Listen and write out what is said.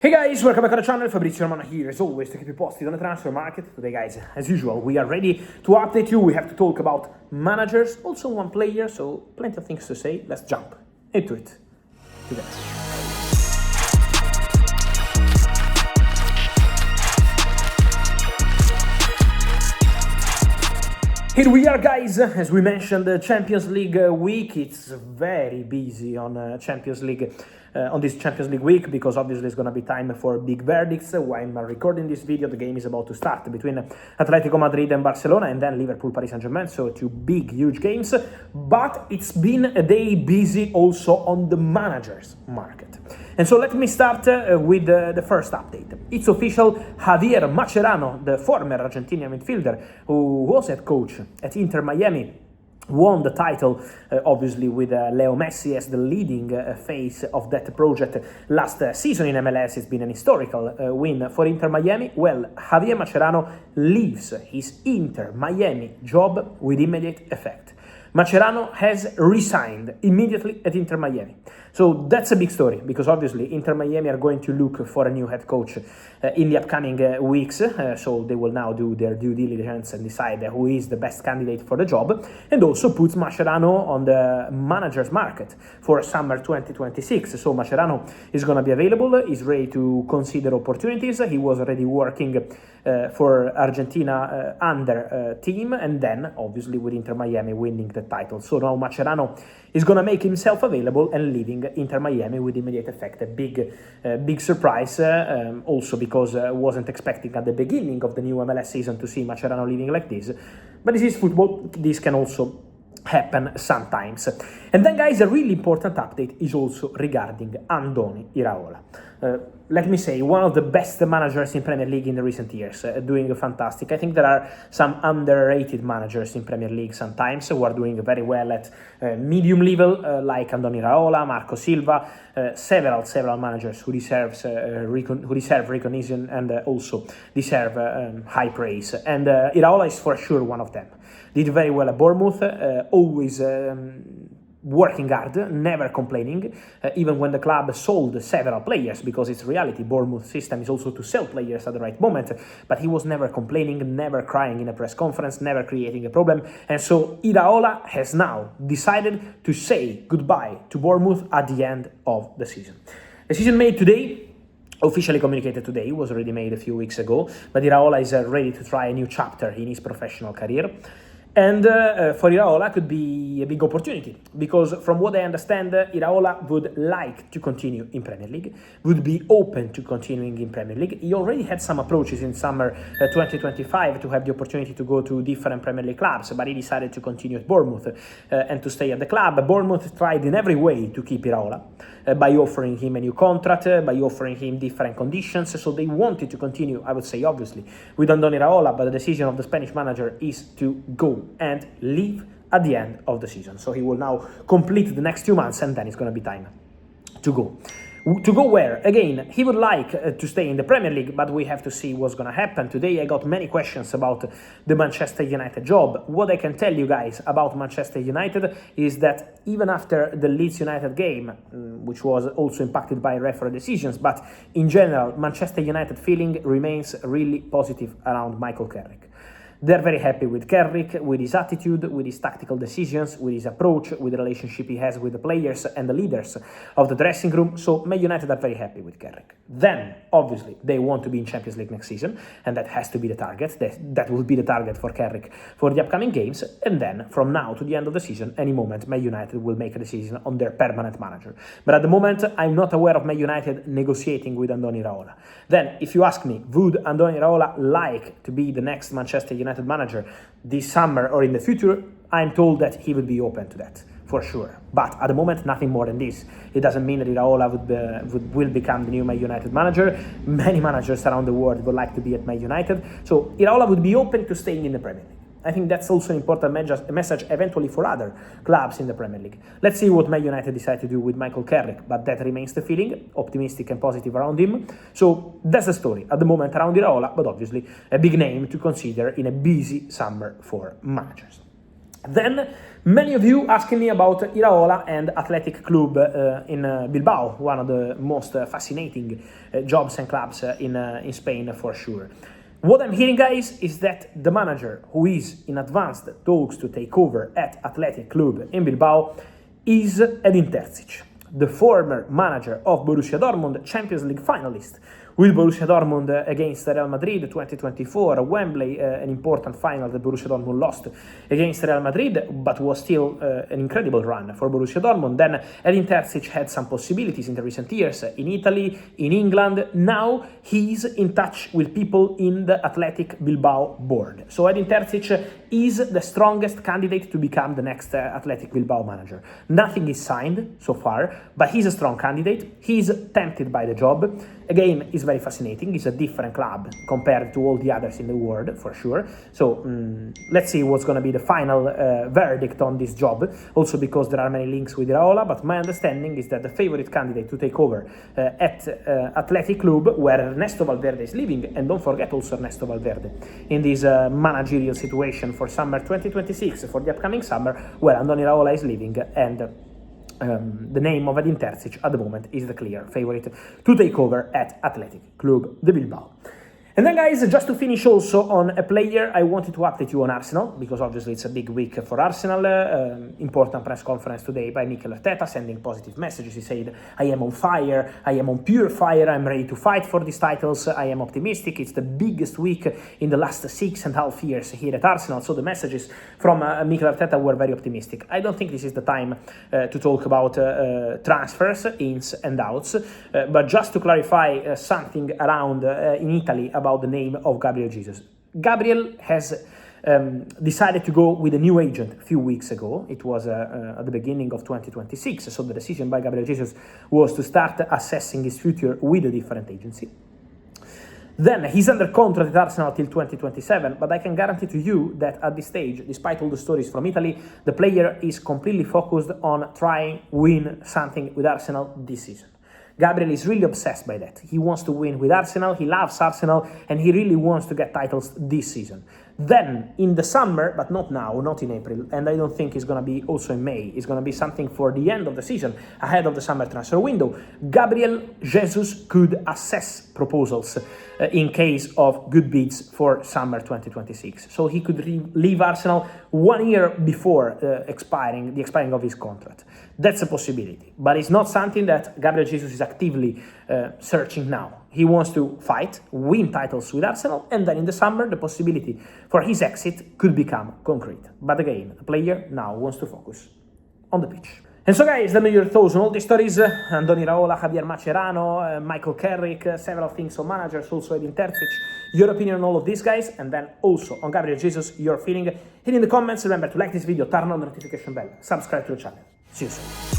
Hey guys, welcome back on the channel. Fabrizio Romano here, as always, to keep you posted on the transfer market. Today, guys, as usual, we are ready to update you. We have to talk about managers, also one player, so plenty of things to say. Let's jump into it together. Here we are, guys. As we mentioned, the Champions League week. It's very busy on Champions League. On this Champions League week, because obviously it's going to be time for big verdicts. While I'm recording this video, the game is about to start between Atletico Madrid and Barcelona, and then Liverpool, Paris Saint-Germain, so two big, huge games. But it's been a day busy also on the managers market. And so let me start with the first update. It's official, Javier Mascherano, the former Argentinian midfielder who was head coach at Inter Miami, won the title, obviously with Leo Messi as the leading face of that project last season in MLS. It's been an historical win for Inter Miami. Well, Javier Mascherano leaves his Inter Miami job with immediate effect. Mascherano has resigned immediately at Inter Miami. So that's a big story, because obviously Inter Miami are going to look for a new head coach in the upcoming weeks. So they will now do their due diligence and decide who is the best candidate for the job, and also puts Mascherano on the manager's market for summer 2026. So Mascherano is going to be available, is ready to consider opportunities. He was already working for Argentina under team, and then obviously with Inter Miami winning the title. So now Mascherano is going to make himself available and leaving Inter Miami with immediate effect. A big surprise, also because I wasn't expecting at the beginning of the new MLS season to see Mascherano leaving like this. But this is football. This can also happen sometimes. And then, guys, a really important update is also regarding Andoni Iraola. Let me say, one of the best managers in Premier League in the recent years, doing fantastic. I think there are some underrated managers in Premier League sometimes who are doing very well at medium level, like Andoni Iraola, Marco Silva, several managers who deserve recognition and also deserve high praise. And Iraola is for sure one of them. Did very well at Bournemouth, always working hard, never complaining, even when the club sold several players, because it's reality. Bournemouth system is also to sell players at the right moment, but he was never complaining, never crying in a press conference, never creating a problem. And so Iraola has now decided to say goodbye to Bournemouth at the end of the season. Decision made today, officially communicated today, was already made a few weeks ago, but Iraola is ready to try a new chapter in his professional career. And for Iraola could be a big opportunity, because from what I understand, Iraola would like to continue in Premier League, would be open to continuing in Premier League. He already had some approaches in summer 2025 to have the opportunity to go to different Premier League clubs, but he decided to continue at Bournemouth and to stay at the club. Bournemouth tried in every way to keep Iraola by offering him a new contract, by offering him different conditions. So they wanted to continue, I would say, obviously, with Andoni Iraola, but the decision of the Spanish manager is to go and leave at the end of the season. So he will now complete the next 2 months, and then it's going to be time to go. To go where? Again, he would like to stay in the Premier League, but we have to see what's going to happen. Today I got many questions about the Manchester United job. What I can tell you guys about Manchester United is that even after the Leeds United game, which was also impacted by referee decisions, but in general, Manchester United feeling remains really positive around Michael Carrick. They're very happy with Carrick, with his attitude, with his tactical decisions, with his approach, with the relationship he has with the players and the leaders of the dressing room. So Man United are very happy with Carrick. Then, obviously, they want to be in Champions League next season, and that has to be the target. That will be the target for Carrick for the upcoming games. And then, from now to the end of the season, any moment, Man United will make a decision on their permanent manager. But at the moment, I'm not aware of Man United negotiating with Andoni Iraola. Then, if you ask me, would Andoni Iraola like to be the next Manchester United manager this summer or in the future, I'm told that he would be open to that for sure. But at the moment, nothing more than this. It doesn't mean that Iraola will become the new Man United manager. Many managers around the world would like to be at Man United. So Iraola would be open to staying in the Premier League. I think that's also an important message eventually for other clubs in the Premier League. Let's see what Man United decide to do with Michael Carrick, but that remains the feeling, optimistic and positive around him. So that's the story at the moment around Iraola, but obviously a big name to consider in a busy summer for managers. Then, many of you asking me about Iraola and Athletic Club in Bilbao, one of the most fascinating jobs and clubs in Spain for sure. What I'm hearing, guys, is that the manager who is in advanced talks to take over at Athletic Club in Bilbao is Edin Terzic, the former manager of Borussia Dortmund, Champions League finalist, with Borussia Dortmund against Real Madrid 2024, Wembley, an important final that Borussia Dortmund lost against Real Madrid, but was still an incredible run for Borussia Dortmund. Then Edin Terzic had some possibilities in the recent years in Italy, in England. Now he's in touch with people in the Athletic Bilbao board. So Edin Terzic is the strongest candidate to become the next Athletic Bilbao manager. Nothing is signed so far, but he's a strong candidate. He's tempted by the job. Again, it's very fascinating. It's a different club compared to all the others in the world, for sure. So let's see what's going to be the final verdict on this job. Also because there are many links with Iraola, but my understanding is that the favorite candidate to take over at Athletic Club, where Ernesto Valverde is living, and don't forget also Ernesto Valverde, in this managerial situation for summer 2026, for the upcoming summer, where Andoni Iraola is living, and the name of Edin Terzic at the moment is the clear favorite to take over at Athletic Club de Bilbao. And then, guys, just to finish also on a player, I wanted to update you on Arsenal, because obviously it's a big week for Arsenal. Important press conference today by Mikel Arteta, sending positive messages. He said, I am on fire, I am on pure fire, I'm ready to fight for these titles, I am optimistic. It's the biggest week in the last 6.5 years here at Arsenal. So the messages from Mikel Arteta were very optimistic. I don't think this is the time to talk about transfers, ins and outs, but just to clarify something around in Italy about the name of Gabriel Jesus. Gabriel has decided to go with a new agent a few weeks ago. It was at the beginning of 2026, so the decision by Gabriel Jesus was to start assessing his future with a different agency. Then he's under contract at Arsenal till 2027, but I can guarantee to you that at this stage, despite all the stories from Italy, the player is completely focused on trying to win something with Arsenal this season. Gabriel is really obsessed by that. He wants to win with Arsenal, he loves Arsenal, and he really wants to get titles this season. Then, in the summer, but not now, not in April, and I don't think it's going to be also in May, it's going to be something for the end of the season, ahead of the summer transfer window, Gabriel Jesus could assess proposals in case of good bids for summer 2026. So he could leave Arsenal 1 year before the expiring of his contract. That's a possibility, but it's not something that Gabriel Jesus is actively searching now. He wants to fight, win titles with Arsenal, and then in the summer the possibility for his exit could become concrete. But again, the player now wants to focus on the pitch. And so, guys, let me know your thoughts on all these stories. Andoni Iraola, Javier Mascherano, Michael Carrick, several things on managers, also Edin Terzic. Your opinion on all of these guys, and then also on Gabriel Jesus, your feeling. Hit in the comments. Remember to like this video, turn on the notification bell, subscribe to the channel. See you soon.